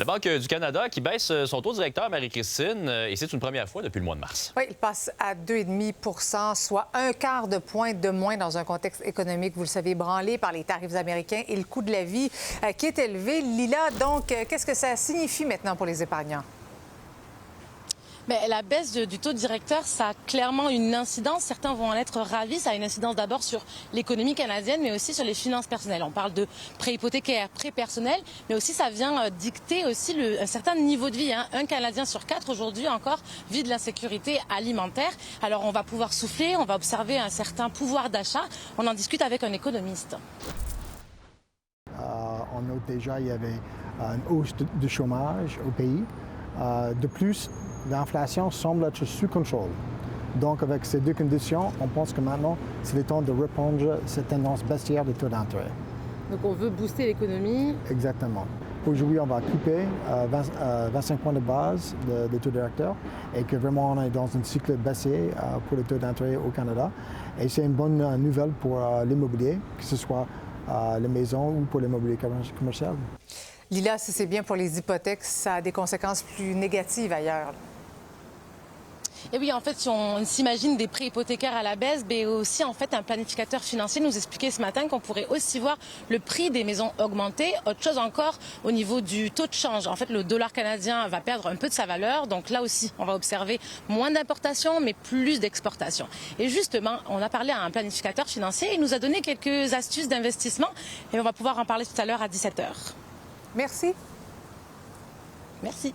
La Banque du Canada qui baisse son taux directeur, Marie-Christine, et c'est une première fois depuis le mois de mars. Oui, il passe à 2,5 %, soit un quart de point de moins dans un contexte économique, vous le savez, branlé par les tarifs américains et le coût de la vie qui est élevé. Lila, donc, qu'est-ce que ça signifie maintenant pour les épargnants? Mais la baisse du taux directeur, ça a clairement une incidence. Certains vont en être ravis. Ça a une incidence d'abord sur l'économie canadienne, mais aussi sur les finances personnelles. On parle de prêts hypothécaires, prêts personnels, mais aussi ça vient dicter aussi un certain niveau de vie. Un Canadien sur 4 aujourd'hui encore vit de l'insécurité alimentaire. Alors on va pouvoir souffler, on va observer un certain pouvoir d'achat. On en discute avec un économiste. On note déjà qu'il y avait une hausse de chômage au pays. De plus, l'inflation semble être sous contrôle. Donc, avec ces deux conditions, on pense que maintenant, c'est le temps de reprendre cette tendance baissière des taux d'intérêt. Donc, on veut booster l'économie. Exactement. Aujourd'hui, on va couper 25 points de base de taux directeur et que vraiment, on est dans un cycle baissier pour les taux d'intérêt au Canada. Et c'est une bonne nouvelle pour l'immobilier, que ce soit les maisons ou pour l'immobilier commercial. Lila, si c'est bien pour les hypothèques, ça a des conséquences plus négatives ailleurs. Et oui, en fait, si on s'imagine des prêts hypothécaires à la baisse, mais aussi en fait un planificateur financier nous expliquait ce matin qu'on pourrait aussi voir le prix des maisons augmenter. Autre chose encore au niveau du taux de change. En fait, le dollar canadien va perdre un peu de sa valeur. Donc là aussi, on va observer moins d'importations, mais plus d'exportations. Et justement, on a parlé à un planificateur financier. Il nous a donné quelques astuces d'investissement et on va pouvoir en parler tout à l'heure à 17h. Merci. Merci.